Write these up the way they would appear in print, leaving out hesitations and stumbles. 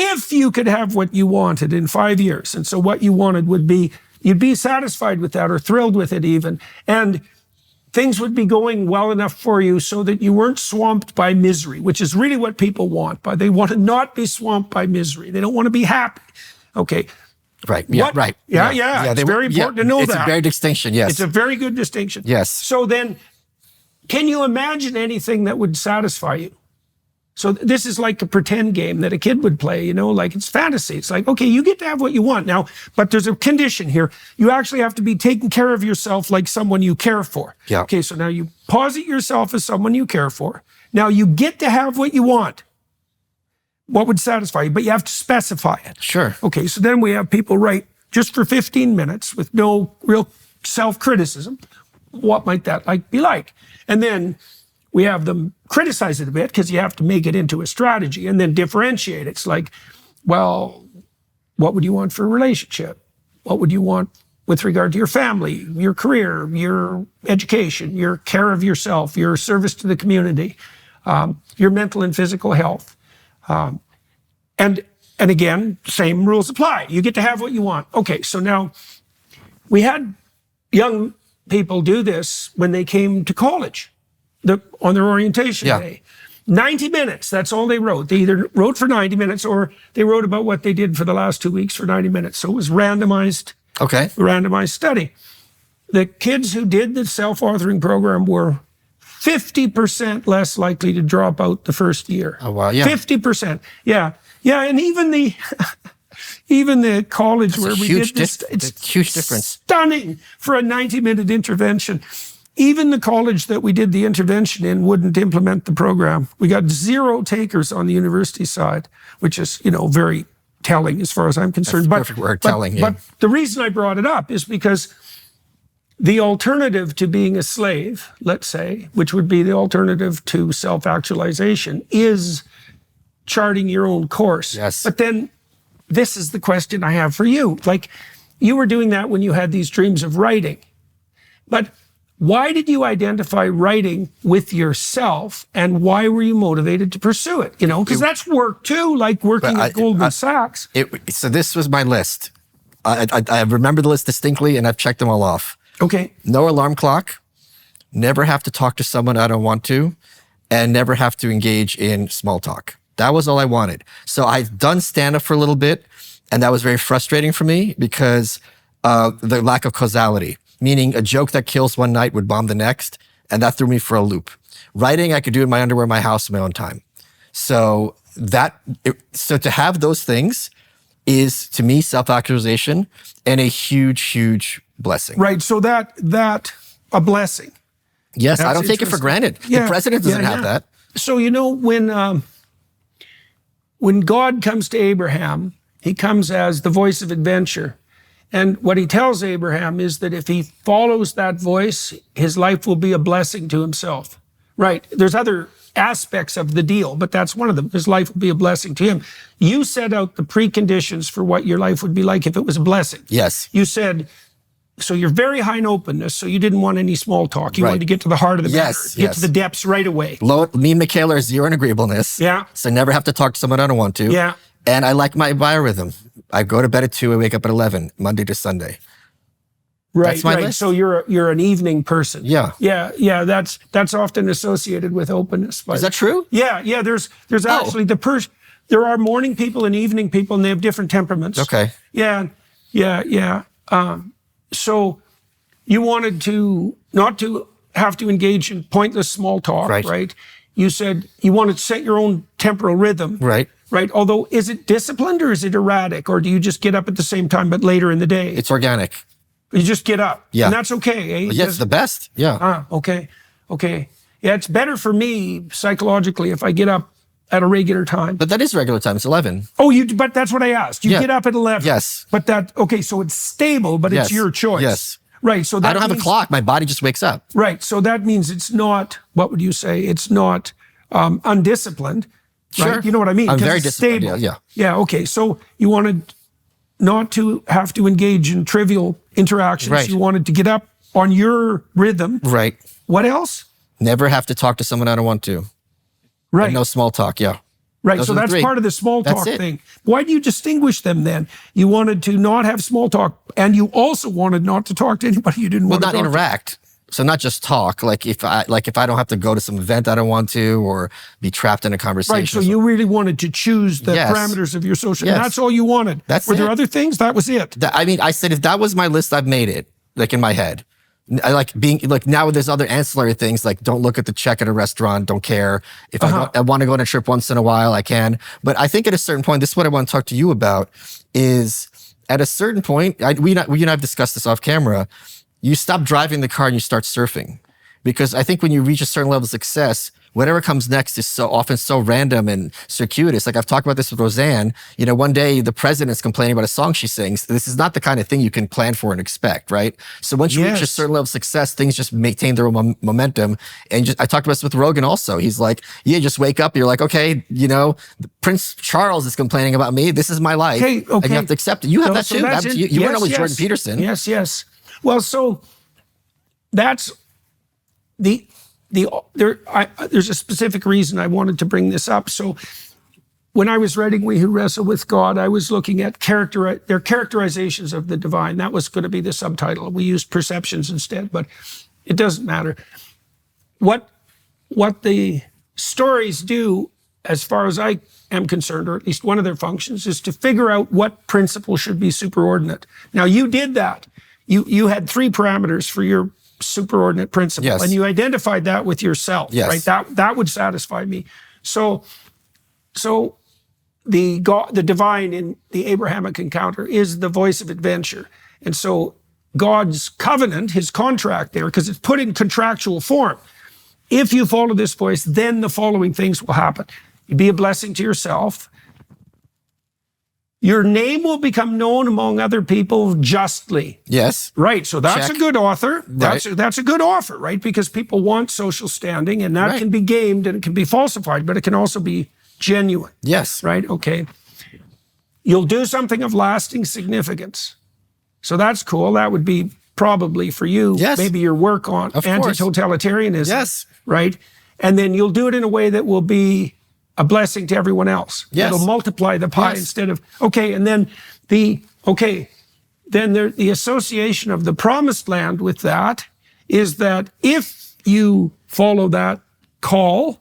if you could have what you wanted in 5 years. And so what you wanted would be, you'd be satisfied with that or thrilled with it even. And things would be going well enough for you so that you weren't swamped by misery, which is really what people want. But they want to not be swamped by misery. They don't want to be happy. Okay. Right. Yeah. What? Right. Yeah. It's very important to know that. It's a very distinction. Yes. It's a very good distinction. Yes. So then, can you imagine anything that would satisfy you? So this is like a pretend game that a kid would play, you know, like it's fantasy. It's like, okay, you get to have what you want now, but there's a condition here. You actually have to be taking care of yourself like someone you care for. Yeah. Okay, so now you posit yourself as someone you care for. Now you get to have what you want. What would satisfy you? But you have to specify it. Sure. Okay, so then we have people write just for 15 minutes with no real self-criticism. What might that be like? And then we have them criticize it a bit because you have to make it into a strategy and then differentiate. It's like, well, what would you want for a relationship? What would you want with regard to your family, your career, your education, your care of yourself, your service to the community, your mental and physical health? And again, same rules apply. You get to have what you want. Okay, so now we had young people do this when they came to college. On their orientation day. 90 minutes, that's all they wrote. They either wrote for 90 minutes or they wrote about what they did for the last 2 weeks for 90 minutes. So it was randomized study. The kids who did the self-authoring program were 50% less likely to drop out the first year. Oh, wow, yeah. 50%. Yeah. Yeah, and even the even the college where we did this, it's a huge difference. Stunning for a 90-minute intervention. Even the college that we did the intervention in wouldn't implement the program. We got 0 takers on the university side, which is, you know, very telling as far as I'm concerned. That's perfect word, telling. But the reason I brought it up is because the alternative to being a slave, let's say, which would be the alternative to self-actualization, is charting your own course. Yes. But then this is the question I have for you. Like, you were doing that when you had these dreams of writing. But why did you identify writing with yourself, and why were you motivated to pursue it? You know, because that's work too, like working at Goldman Sachs. So this was my list. I remember the list distinctly, and I've checked them all off. Okay. No alarm clock, never have to talk to someone I don't want to, and never have to engage in small talk. That was all I wanted. So I've done stand-up for a little bit, and that was very frustrating for me because the lack of causality. Meaning a joke that kills one night would bomb the next, and that threw me for a loop. Writing, I could do in my underwear in my house in my own time. So to have those things is, to me, self-actualization and a huge, huge blessing. Right, so that a blessing. Yes, I don't take it for granted. Yeah, the president doesn't have that. So, you know, when God comes to Abraham, he comes as the voice of adventure. And what he tells Abraham is that if he follows that voice, his life will be a blessing to himself. Right. There's other aspects of the deal, but that's one of them. His life will be a blessing to him. You set out the preconditions for what your life would be like if it was a blessing. Yes. You said, so you're very high in openness, so you didn't want any small talk. You wanted to get to the heart of the matter, get to the depths right away. Me and Michaela are 0 in agreeableness. Yeah. So I never have to talk to someone I don't want to. Yeah. And I like my biorhythm. I go to bed at 2, I wake up at 11, Monday to Sunday. Right, that's my list. So you're an evening person. Yeah. Yeah. That's often associated with openness. Is that true? Yeah. There's actually there are morning people and evening people, and they have different temperaments. Okay. Yeah. So you wanted to not to have to engage in pointless small talk, right? You said you wanted to set your own temporal rhythm. Right. Although, is it disciplined or is it erratic? Or do you just get up at the same time but later in the day? It's organic. You just get up. Yeah. And that's okay, eh? Yeah, it's the best. Yeah. Okay. Yeah, it's better for me psychologically if I get up at a regular time. But that is regular time. It's 11. Oh, but that's what I asked. You get up at 11. Yes. But so it's stable, but it's your choice. Yes. Right. So that I don't have a clock. My body just wakes up. Right. So that means it's not, what would you say? It's not undisciplined. Right? Sure. You know what I mean? I'm very disciplined. Stable. Yeah. Okay. So you wanted not to have to engage in trivial interactions. Right. You wanted to get up on your rhythm. Right. What else? Never have to talk to someone I don't want to. Right. And no small talk. Yeah. Right, Those so are the that's three. part of the small That's talk it. thing. Why do you distinguish them then? You wanted to not have small talk, and you also wanted not to talk to anybody you didn't want to Not talk interact. So not just talk. Like if I don't have to go to some event I don't want to, or be trapped in a to. conversation. Right, so you really wanted to choose the Yes. parameters of your social, Yes. and that's all you wanted. That's Were there it. other things? That was it. I mean, I said if that was my list, I've made it. Like in my head. I like being like now there's other ancillary things like don't look at the check at a restaurant, don't care. If I want to go on a trip once in a while, I can. But I think at a certain point, this is what I want to talk to you about is at a certain point, we and I have discussed this off camera, you stop driving the car and you start surfing. Because I think when you reach a certain level of success, whatever comes next is so often so random and circuitous. Like I've talked about this with Roseanne. You know, one day the president's complaining about a song she sings. This is not the kind of thing you can plan for and expect, right? So once you reach a certain level of success, things just maintain their own momentum. And I talked about this with Rogan also. He's like, yeah, just wake up. You're like, okay, you know, Prince Charles is complaining about me. This is my life. Okay. And you have to accept it. You have that too. You weren't always Jordan Peterson. Yes. Well, so that's there's a specific reason I wanted to bring this up. So when I was writing We Who Wrestle with God, I was looking at their characterizations of the divine. That was going to be the subtitle. We used perceptions instead, but it doesn't matter. What the stories do, as far as I am concerned, or at least one of their functions, is to figure out what principle should be superordinate. Now, you did that. You had 3 parameters for your superordinate principle, yes. and you identified that with yourself, yes. right? That would satisfy me. So the divine in the Abrahamic encounter is the voice of adventure, and so God's covenant, his contract there, because it's put in contractual form. If you follow this voice, then the following things will happen. You be a blessing to yourself. Your name will become known among other people justly. Yes. Right. So that's Check. a good author. Right. That's a good offer, right? Because people want social standing, and that can be gamed and it can be falsified, but it can also be genuine. Yes. Right. Okay. You'll do something of lasting significance. So that's cool. That would be probably for you, maybe your work on anti-totalitarianism. Yes. Right. And then you'll do it in a way that will be a blessing to everyone else. Yes. It'll multiply the pie instead of, and then the association of the promised land with that is that if you follow that call,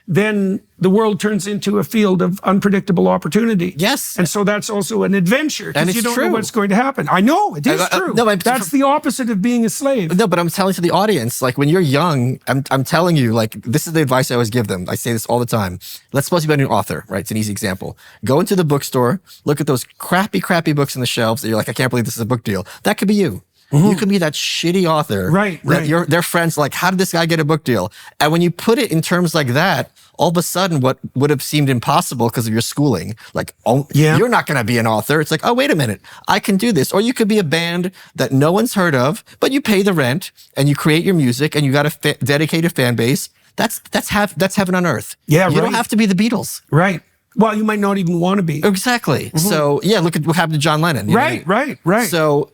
then the world turns into a field of unpredictable opportunity. Yes. And so that's also an adventure, because you don't know what's going to happen. I know, it is true. That's the opposite of being a slave. No, but I'm telling to the audience, like when you're young, I'm telling you, like, this is the advice I always give them. I say this all the time. Let's suppose you've been an author, right? It's an easy example. Go into the bookstore, look at those crappy books on the shelves that you're like, I can't believe this is a book deal. That could be you. Mm-hmm. You could be that shitty author. Right. Their friends are like, how did this guy get a book deal? And when you put it in terms like that, all of a sudden what would have seemed impossible because of your schooling, like, you're not going to be an author. It's like, oh, wait a minute, I can do this. Or you could be a band that no one's heard of, but you pay the rent and you create your music and you got a dedicated fan base. That's heaven on earth. Yeah, you don't have to be the Beatles. Right. Well, you might not even want to be. Exactly. Mm-hmm. So yeah, look at what happened to John Lennon. Right. So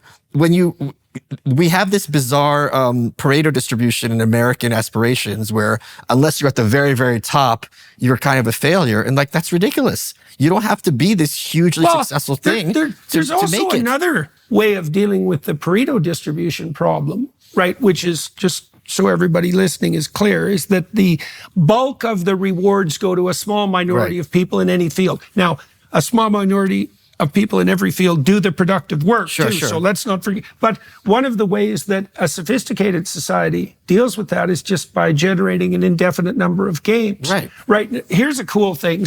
we have this bizarre Pareto distribution in American aspirations where unless you're at the very, very top, you're kind of a failure. And like, that's ridiculous. You don't have to be this hugely successful thing there's also another way of dealing with the Pareto distribution problem, right? Which is, just so everybody listening is clear, is that the bulk of the rewards go to a small minority of people in any field. Now, a small minority of people in every field do the productive work too. So let's not forget. But one of the ways that a sophisticated society deals with that is just by generating an indefinite number of games. Right. Here's a cool thing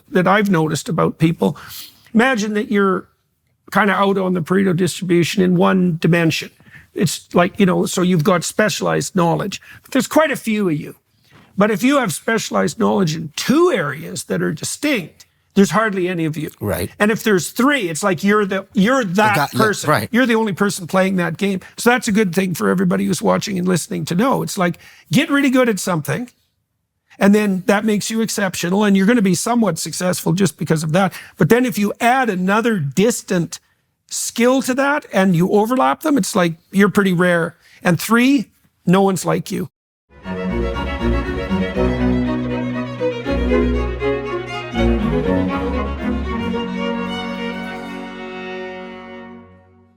that I've noticed about people. Imagine that you're kind of out on the Pareto distribution in one dimension. It's like, so you've got specialized knowledge. There's quite a few of you. But if you have specialized knowledge in 2 areas that are distinct, there's hardly any of you. Right. And if there's 3, it's like you're that person. Right. You're the only person playing that game. So that's a good thing for everybody who's watching and listening to know. It's like, get really good at something, and then that makes you exceptional, and you're going to be somewhat successful just because of that. But then if you add another distant skill to that and you overlap them, it's like you're pretty rare. And 3, no one's like you.